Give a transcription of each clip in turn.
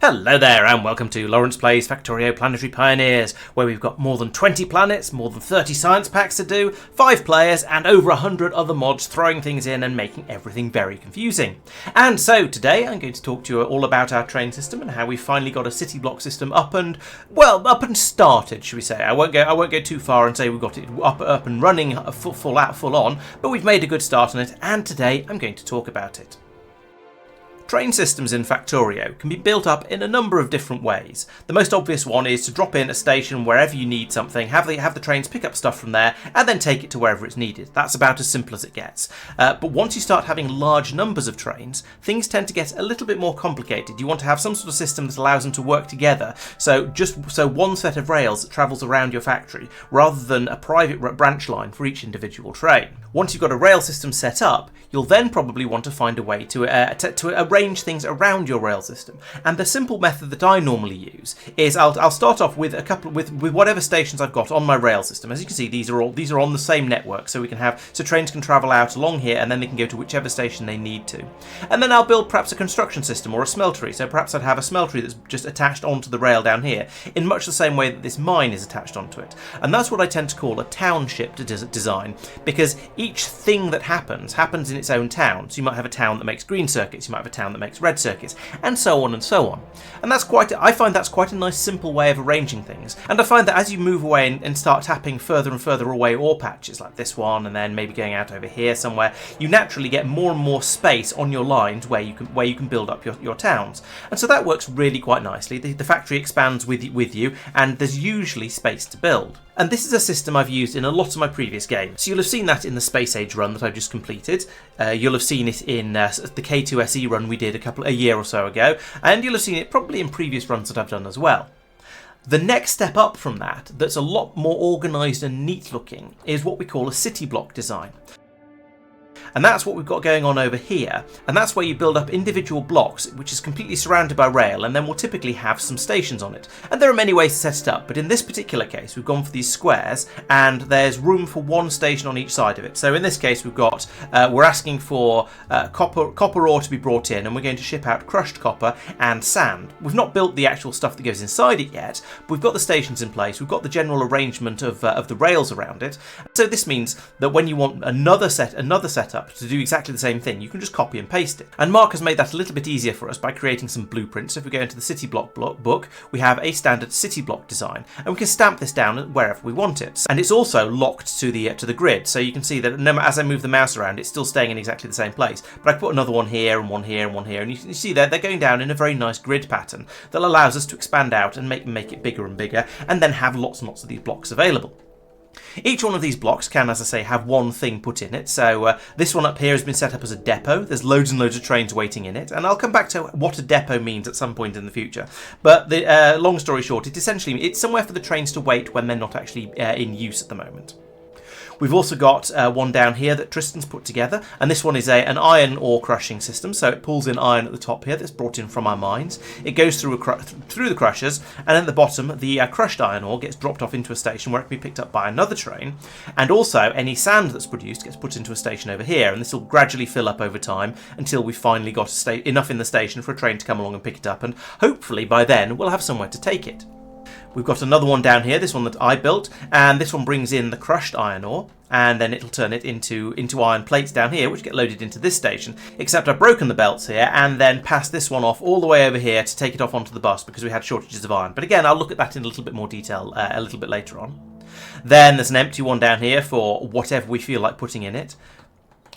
Hello there and welcome to Laurence Plays Factorio Planetary Pioneers, where we've got more than 20 planets, more than 30 science packs to do, 5 players and over 100 other mods throwing things in and making everything very confusing. And so today I'm going to talk to you all about our train system and how we finally got a city block system up and started, should we say. I won't go too far and say we've got it up and running full on, but we've made a good start on it, and today I'm going to talk about it. Train systems in Factorio can be built up in a number of different ways. The most obvious one is to drop in a station wherever you need something, have the trains pick up stuff from there, and then take it to wherever it's needed. That's about as simple as it gets. But once you start having large numbers of trains, things tend to get a little bit more complicated. You want to have some sort of system that allows them to work together. So one set of rails that travels around your factory, rather than a private branch line for each individual train. Once you've got a rail system set up, you'll then probably want to find a way to arrange things around your rail system. And the simple method that I normally use is I'll start off with with whatever stations I've got on my rail system. As you can see, these are on the same network, so trains can travel out along here and then they can go to whichever station they need to. And then I'll build perhaps a construction system or a smeltery. So perhaps I'd have a smeltery that's just attached onto the rail down here, in much the same way that this mine is attached onto it. And that's what I tend to call a township design, because each thing that happens in its own town. So you might have a town that makes green circuits, you might have a town that makes red circuits, and so on and so on. And I find that's quite a nice simple way of arranging things. And I find that as you move away and start tapping further and further away ore patches like this one, and then maybe going out over here somewhere, you naturally get more and more space on your lines where you can build up your towns. And so that works really quite nicely. The factory expands with you, and there's usually space to build. And this is a system I've used in a lot of my previous games. So you'll have seen that in the Space Age run that I've just completed. You'll have seen it in the K2SE run we did a year or so ago. And you'll have seen it probably in previous runs that I've done as well. The next step up from that's a lot more organised and neat looking, is what we call a city block design. And that's what we've got going on over here, and that's where you build up individual blocks, which is completely surrounded by rail, and then we'll typically have some stations on it. And there are many ways to set it up, but in this particular case we've gone for these squares, and there's room for one station on each side of it. So in this case we're asking for copper ore to be brought in, and we're going to ship out crushed copper and sand. We've not built the actual stuff that goes inside it yet, but we've got the stations in place, we've got the general arrangement of the rails around it. So this means that when you want another setup to do exactly the same thing, you can just copy and paste it. And Marc has made that a little bit easier for us by creating some blueprints. So if we go into the city block book, we have a standard city block design, and we can stamp this down wherever we want it. And it's also locked to the grid, so you can see that as I move the mouse around, it's still staying in exactly the same place. But I put another one here and one here and one here, and you see they're going down in a very nice grid pattern that allows us to expand out and make it bigger and bigger, and then have lots and lots of these blocks available. Each one of these blocks can, as I say, have one thing put in it. So this one up here has been set up as a depot. There's loads and loads of trains waiting in it, and I'll come back to what a depot means at some point in the future. But the long story short, it's somewhere for the trains to wait when they're not actually in use at the moment. We've also got one down here that Tristan's put together, and this one is an iron ore crushing system. So it pulls in iron at the top here that's brought in from our mines. It goes through the crushers, and at the bottom the crushed iron ore gets dropped off into a station where it can be picked up by another train. And also any sand that's produced gets put into a station over here, and this will gradually fill up over time until we've finally got enough in the station for a train to come along and pick it up, and hopefully by then we'll have somewhere to take it. We've got another one down here, this one that I built, and this one brings in the crushed iron ore, and then it'll turn it into iron plates down here, which get loaded into this station, except I've broken the belts here and then passed this one off all the way over here to take it off onto the bus because we had shortages of iron. But again, I'll look at that in a little bit more detail a little bit later on. Then there's an empty one down here for whatever we feel like putting in it.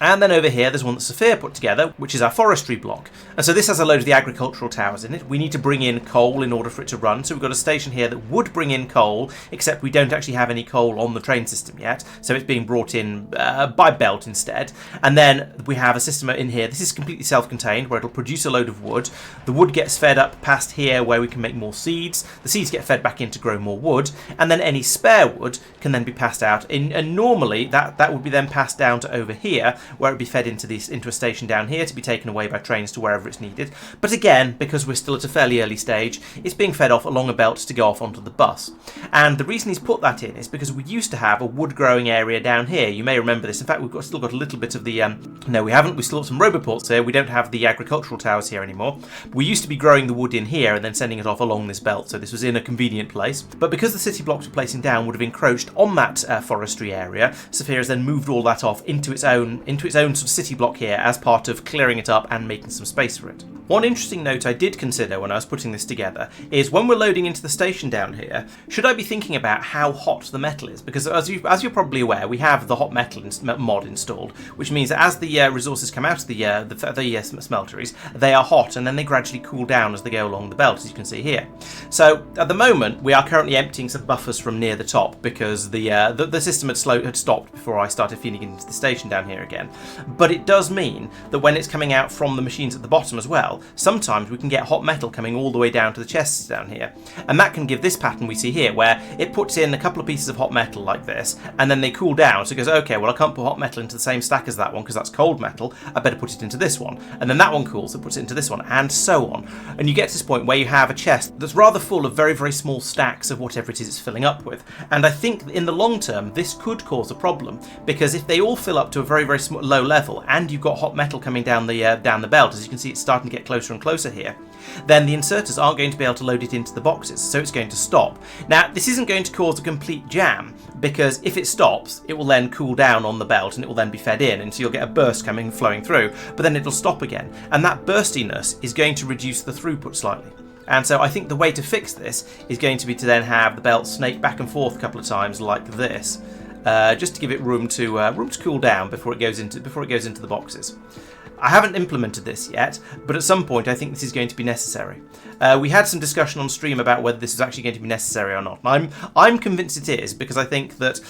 And then over here there's one that Safir put together, which is our forestry block. And so this has a load of the agricultural towers in it. We need to bring in coal in order for it to run. So we've got a station here that would bring in coal, except we don't actually have any coal on the train system yet. So it's being brought in by belt instead. And then we have a system in here. This is completely self-contained, where it'll produce a load of wood. The wood gets fed up past here where we can make more seeds. The seeds get fed back in to grow more wood. And then any spare wood can then be passed out. And normally that would be then passed down to over here, where it'd be fed into a station down here to be taken away by trains to wherever it's needed. But again, because we're still at a fairly early stage, it's being fed off along a belt to go off onto the bus. And the reason he's put that in is because we used to have a wood growing area down here. You may remember this. In fact, we've still got a little bit of the... no, we haven't. We've still got some roboports here. We don't have the agricultural towers here anymore. We used to be growing the wood in here and then sending it off along this belt, so this was in a convenient place. But because the city blocks we're placing down would have encroached on that forestry area, Safir has then moved all that off into its own sort of city block here as part of clearing it up and making some space for it. One interesting note I did consider when I was putting this together is when we're loading into the station down here, should I be thinking about how hot the metal is? Because as you're probably aware, we have the hot metal mod installed, which means that as the resources come out of the smelteries, they are hot and then they gradually cool down as they go along the belt, as you can see here. So at the moment, we are currently emptying some buffers from near the top because the system had stopped before I started feeding into the station down here again. But it does mean that when it's coming out from the machines at the bottom as well, sometimes we can get hot metal coming all the way down to the chests down here. And that can give this pattern we see here, where it puts in a couple of pieces of hot metal like this, and then they cool down. So it goes, okay, well, I can't put hot metal into the same stack as that one because that's cold metal. I better put it into this one. And then that one cools, so it puts it into this one, and so on. And you get to this point where you have a chest that's rather full of very, very small stacks of whatever it is it's filling up with. And I think in the long term, this could cause a problem, because if they all fill up to a very, very low level, and you've got hot metal coming down the belt, as you can see, it's starting to get closer and closer here, then the inserters aren't going to be able to load it into the boxes, so it's going to stop. Now, this isn't going to cause a complete jam, because if it stops, it will then cool down on the belt and it will then be fed in, and so you'll get a burst flowing through, but then it'll stop again. And that burstiness is going to reduce the throughput slightly. And so I think the way to fix this is going to be to then have the belt snake back and forth a couple of times like this, just to give it room to cool down before it goes into the boxes. I haven't implemented this yet, but at some point I think this is going to be necessary. We had some discussion on stream about whether this is actually going to be necessary or not. I'm convinced it is, because I think that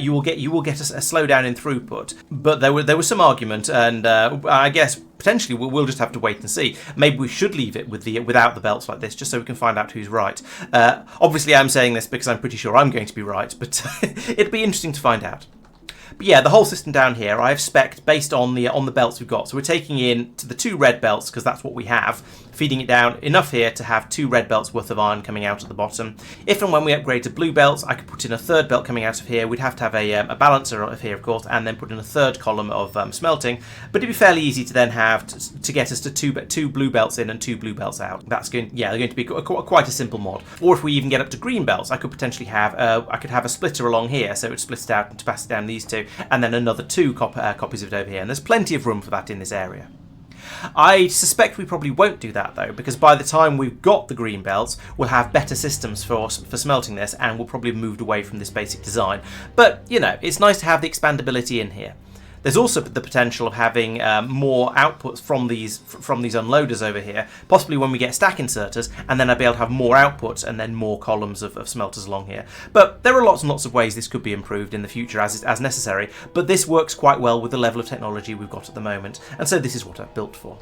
you will get a slowdown in throughput. But there was some argument, and I guess potentially we'll just have to wait and see. Maybe we should leave it without the belts like this, just so we can find out who's right. Obviously, I'm saying this because I'm pretty sure I'm going to be right, but it'd be interesting to find out. But yeah, the whole system down here I have spec'd based on the belts we've got. So we're taking in to the 2 red belts because that's what we have, feeding it down enough here to have 2 red belts worth of iron coming out at the bottom. If and when we upgrade to blue belts, I could put in a 3rd belt coming out of here. We'd have to have a balancer of here, of course, and then put in a 3rd column of smelting. But it'd be fairly easy to then have to get us to 2 blue belts in and 2 blue belts out. They're going to be quite a simple mod. Or if we even get up to green belts, I could potentially have a splitter along here, so it would split it out and to pass it down these 2, and then another 2 copies of it over here. And there's plenty of room for that in this area. I suspect we probably won't do that though, because by the time we've got the green belts, we'll have better systems for smelting this, and we'll probably have moved away from this basic design. But, you know, it's nice to have the expandability in here. There's also the potential of having more outputs from these unloaders over here, possibly when we get stack inserters, and then I'll be able to have more outputs and then more columns of smelters along here. But there are lots and lots of ways this could be improved in the future as necessary, but this works quite well with the level of technology we've got at the moment, and so this is what I've built for.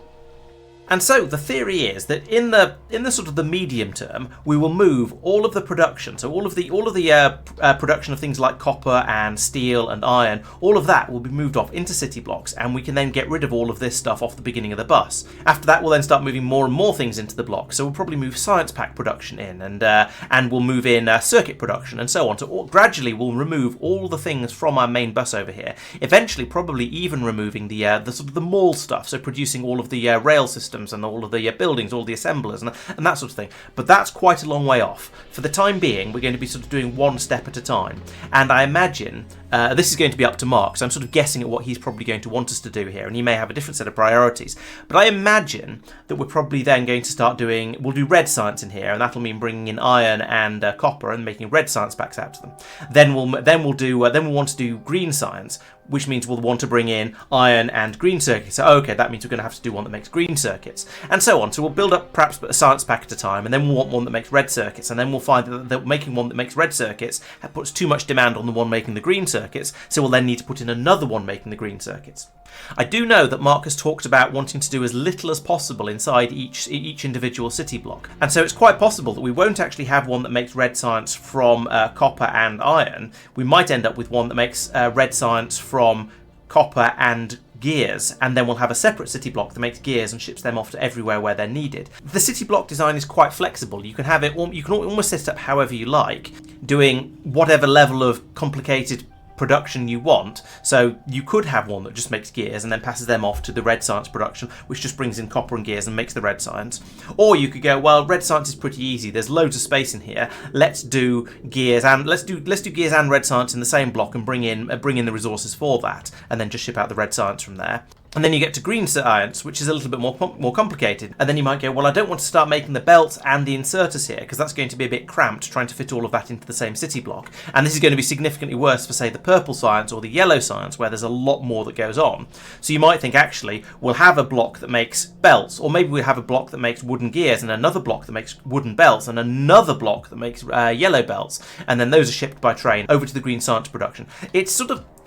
And so the theory is that in the sort of the medium term, we will move all of the production, so all of the production of things like copper and steel and iron, all of that will be moved off into city blocks, and we can then get rid of all of this stuff off the beginning of the bus. After that, we'll then start moving more and more things into the block. So we'll probably move science pack production in, and we'll move in circuit production and so on. So gradually we'll remove all the things from our main bus over here. Eventually, probably even removing the sort of the mall stuff, so producing all of the rail systems and all of the buildings, all the assemblers and that sort of thing. But that's quite a long way off. For the time being, we're going to be sort of doing one step at a time. And I imagine this is going to be up to Marc, so I'm sort of guessing at what he's probably going to want us to do here, and he may have a different set of priorities. But I imagine that we're probably then going to start we'll do red science in here, and that'll mean bringing in iron and copper and making red science packs out of them. Then we'll want to do green science, which means we'll want to bring in iron and green circuits. So, okay, that means we're going to have to do one that makes green circuits, and so on. So we'll build up perhaps a science pack at a time, and then we'll want one that makes red circuits, and then we'll find that making one that makes red circuits puts too much demand on the one making the green circuits, so we'll then need to put in another one making the green circuits. I do know that Marc has talked about wanting to do as little as possible inside each individual city block, and so it's quite possible that we won't actually have one that makes red science from copper and iron. We might end up with one that makes red science from copper and gears, and then we'll have a separate city block that makes gears and ships them off to everywhere where they're needed. The city block design is quite flexible. You can have it, you can almost set it up however you like, doing whatever level of complicated production you want. So you could have one that just makes gears and then passes them off to the red science production, which just brings in copper and gears and makes the red science. Or you could go, well, red science is pretty easy, there's loads of space in here, let's do gears and let's do gears and red science in the same block and bring in the resources for that, and then just ship out the red science from there. And then you get to green science, which is a little bit more complicated. And then you might go, well, I don't want to start making the belts and the inserters here, because that's going to be a bit cramped trying to fit all of that into the same city block. And this is going to be significantly worse for, say, the purple science or the yellow science, where there's a lot more that goes on. So you might think, actually, we'll have a block that makes belts, or maybe we'll have a block that makes wooden gears, and another block that makes wooden belts, and another block that makes yellow belts. And then those are shipped by train over to the green science production.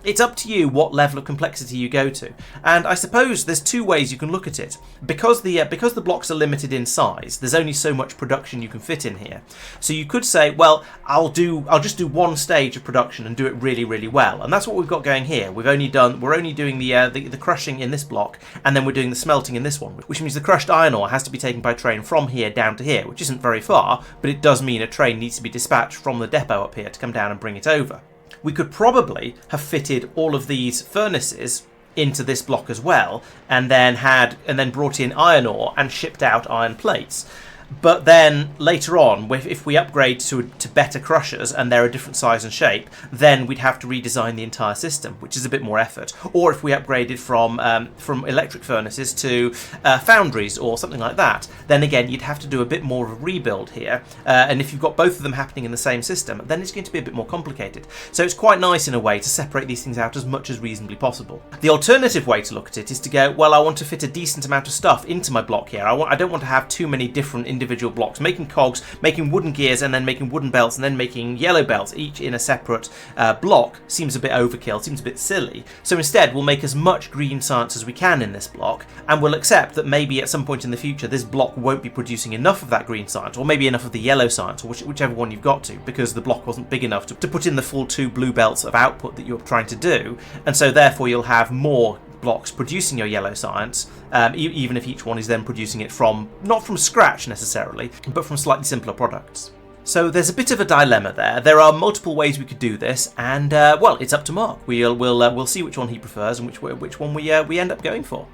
It's up to you what level of complexity you go to. And I suppose there's two ways you can look at it. Because the blocks are limited in size, there's only so much production you can fit in here. So you could say, well, I'll just do one stage of production and do it really, really well. And that's what we've got going here. We're only doing the crushing in this block, and then we're doing the smelting in this one, which means the crushed iron ore has to be taken by train from here down to here, which isn't very far, but it does mean a train needs to be dispatched from the depot up here to come down and bring it over. We could probably have fitted all of these furnaces into this block as well, and then brought in iron ore and shipped out iron plates. But then later on, if we upgrade to better crushers and they're a different size and shape, then we'd have to redesign the entire system, which is a bit more effort. Or if we upgraded from electric furnaces to foundries or something like that, then again you'd have to do a bit more of a rebuild here. And if you've got both of them happening in the same system, then it's going to be a bit more complicated. So it's quite nice in a way to separate these things out as much as reasonably possible. The alternative way to look at it is to go, well, I want to fit a decent amount of stuff into my block here. I don't want to have too many different individual blocks, making cogs, making wooden gears, and then making wooden belts, and then making yellow belts, each in a separate block, seems a bit overkill, seems a bit silly. So instead, we'll make as much green science as we can in this block, and we'll accept that maybe at some point in the future, this block won't be producing enough of that green science, or maybe enough of the yellow science, or whichever one you've got to, because the block wasn't big enough to put in the full 2 blue belts of output that you're trying to do, and so therefore you'll have more blocks producing your yellow science, even if each one is then producing it not from scratch necessarily, but from slightly simpler products. So there's a bit of a dilemma there. There are multiple ways we could do this, and well, it's up to Marc. We'll see which one he prefers and which one we end up going for.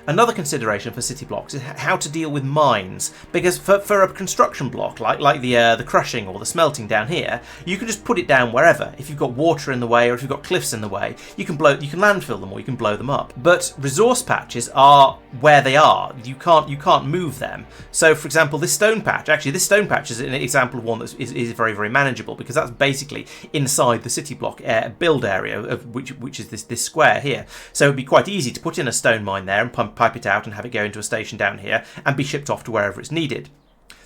Another consideration for city blocks is how to deal with mines, because for a construction block like the crushing or the smelting down here, you can just put it down wherever. If you've got water in the way or if you've got cliffs in the way, you can landfill them or you can blow them up. But resource patches are where they are. You can't move them. So for example, this stone patch is an example of one that is very, very manageable, because that's basically inside the city block build area of which is this square here. So it'd be quite easy to put in a stone mine there and pipe it out and have it go into a station down here and be shipped off to wherever it's needed.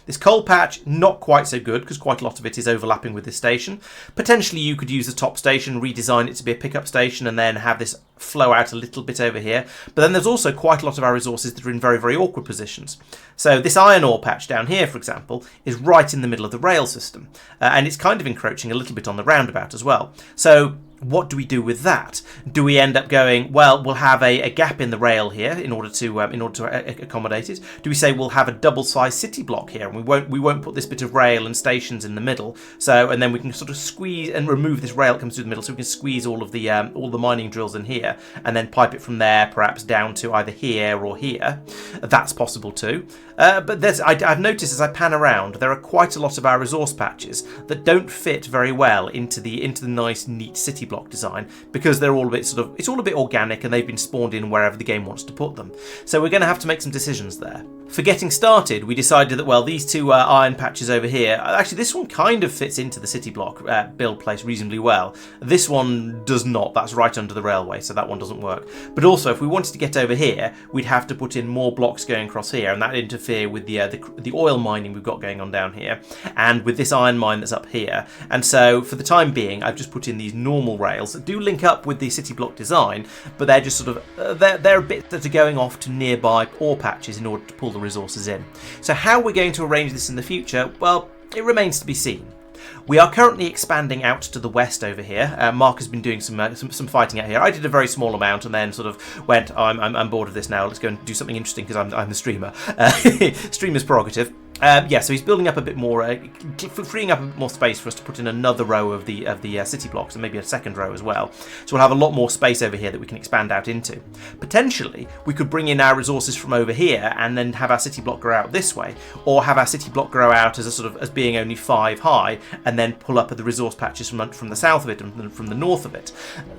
This coal patch, not quite so good, because quite a lot of it is overlapping with this station. Potentially you could use the top station, redesign it to be a pickup station, and then have this flow out a little bit over here. But then there's also quite a lot of our resources that are in very, very awkward positions. So this iron ore patch down here, for example, is right in the middle of the rail system. And it's kind of encroaching a little bit on the roundabout as well. So what do we do with that? Do we end up going, well, we'll have a gap in the rail here in order to accommodate it? Do we say we'll have a double-sized city block here, and we won't put this bit of rail and stations in the middle? So, and then we can sort of squeeze and remove this rail that comes through the middle, so we can squeeze all the mining drills in here, and then pipe it from there, perhaps down to either here or here. That's possible too. But I've noticed as I pan around, there are quite a lot of our resource patches that don't fit very well into the nice, neat city block design, because they're all a bit it's all a bit organic, and they've been spawned in wherever the game wants to put them. So we're going to have to make some decisions there. For getting started, we decided that, well, these two iron patches over here, actually this one kind of fits into the city block build place reasonably well. This one does not. That's right under the railway, so that one doesn't work. But also, if we wanted to get over here, we'd have to put in more blocks going across here, and that would interfere with the oil mining we've got going on down here, and with this iron mine that's up here. And so, for the time being, I've just put in these normal rails that do link up with the city block design, but they're just sort of they're a bit that are going off to nearby ore patches in order to pull the resources in. So how we're going to arrange this in the future, well, it remains to be seen. We are currently expanding out to the west over here. Marc has been doing some fighting out here. I did a very small amount and then sort of went, oh, I'm bored of this now. Let's go and do something interesting because I'm the streamer. Streamer's prerogative. Yeah, so he's building up a bit more, freeing up a bit more space for us to put in another row of the city blocks, and maybe a second row as well. So we'll have a lot more space over here that we can expand out into. Potentially, we could bring in our resources from over here and then have our city block grow out this way, or have our city block grow out as a sort of as being only 5 high, and then pull up at the resource patches from the south of it and from the north of it.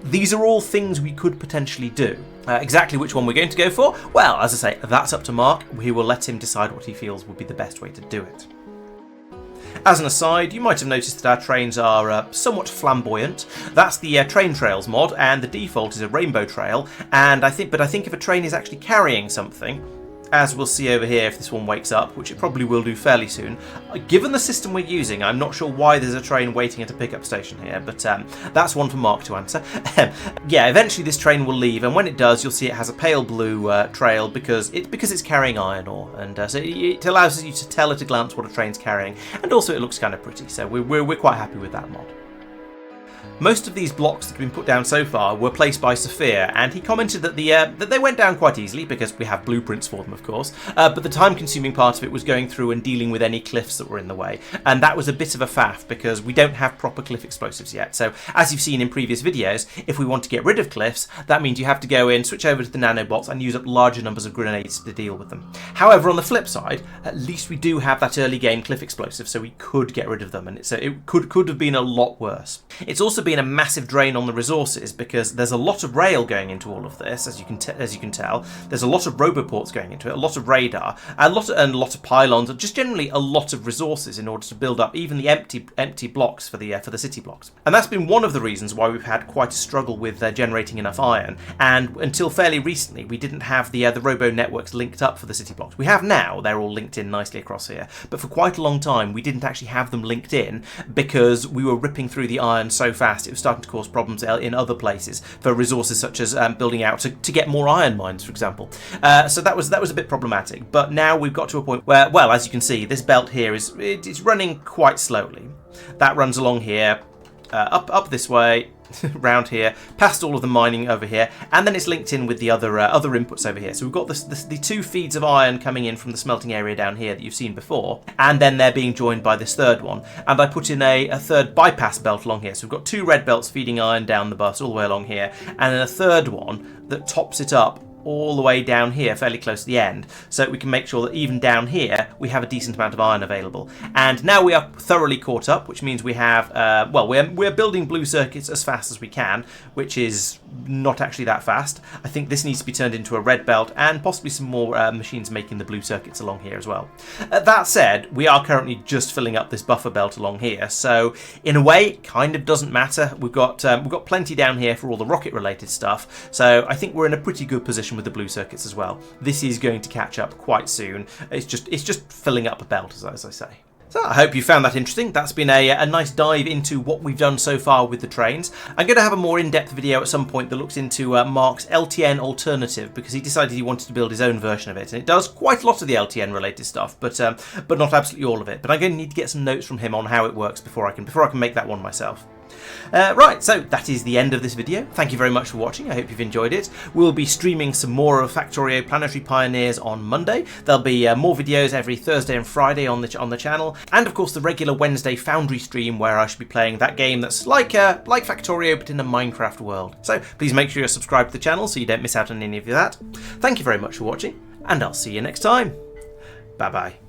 These are all things we could potentially do. Exactly which one we're going to go for? Well, as I say, that's up to Marc. We will let him decide what he feels would be the best way to do it. As an aside, you might have noticed that our trains are somewhat flamboyant. That's the Train Trails mod, and the default is a rainbow trail. And I think if a train is actually carrying something, as we'll see over here if this one wakes up, which it probably will do fairly soon. Given the system we're using, I'm not sure why there's a train waiting at a pickup station here, but that's one for Marc to answer. Yeah, eventually this train will leave, and when it does, you'll see it has a pale blue trail because it's carrying iron ore, and so it allows you to tell at a glance what a train's carrying, and also it looks kind of pretty, so we're quite happy with that mod. Most of these blocks that have been put down so far were placed by Safir, and he commented that that they went down quite easily because we have blueprints for them, of course, but the time-consuming part of it was going through and dealing with any cliffs that were in the way, and that was a bit of a faff because we don't have proper cliff explosives yet. So, as you've seen in previous videos, if we want to get rid of cliffs, that means you have to go in, switch over to the nanobots, and use up larger numbers of grenades to deal with them. However, on the flip side, at least we do have that early game cliff explosive, so we could get rid of them, and so it could have been a lot worse. It's also been a massive drain on the resources because there's a lot of rail going into all of this, as you can tell. There's a lot of roboports going into it, a lot of radar, a lot of pylons, and just generally a lot of resources in order to build up even the empty blocks for the city blocks. And that's been one of the reasons why we've had quite a struggle with generating enough iron. And until fairly recently, we didn't have the robo networks linked up for the city blocks. We have now; they're all linked in nicely across here. But for quite a long time, we didn't actually have them linked in because we were ripping through the iron so fast it was starting to cause problems in other places for resources such as building out to get more iron mines, for example. So that was a bit problematic. But now we've got to a point where, well, as you can see, this belt here it's running quite slowly. That runs along here, up this way, round here, past all of the mining over here, and then it's linked in with the other inputs over here. So we've got the 2 feeds of iron coming in from the smelting area down here that you've seen before, and then they're being joined by this third one. And I put in a third bypass belt along here. So we've got 2 red belts feeding iron down the bus all the way along here, and then a third one that tops it up all the way down here, fairly close to the end, so we can make sure that even down here we have a decent amount of iron available. And now we are thoroughly caught up, which means we have, well, we're building blue circuits as fast as we can, which is not actually that fast. I think this needs to be turned into a red belt, and possibly some more machines making the blue circuits along here as well. That said, we are currently just filling up this buffer belt along here, so in a way, it kind of doesn't matter. We've got plenty down here for all the rocket-related stuff, so I think we're in a pretty good position with the blue circuits as well. This is going to catch up quite soon. It's just filling up a belt, as I say. So I hope you found that interesting. That's been a nice dive into what we've done so far with the trains. I'm going to have a more in-depth video at some point that looks into Marc's LTN alternative, because he decided he wanted to build his own version of it, and it does quite a lot of the LTN related stuff, but not absolutely all of it. But I'm going to need to get some notes from him on how it works before I can make that one myself. Right, so that is the end of this video. Thank you very much for watching. I hope you've enjoyed it. We'll be streaming some more of Factorio Planetary Pioneers on Monday. There'll be more videos every Thursday and Friday on the channel, and of course the regular Wednesday Foundry stream where I should be playing that game that's like Factorio but in a Minecraft world. So please make sure you're subscribed to the channel so you don't miss out on any of that. Thank you very much for watching, and I'll see you next time. Bye bye.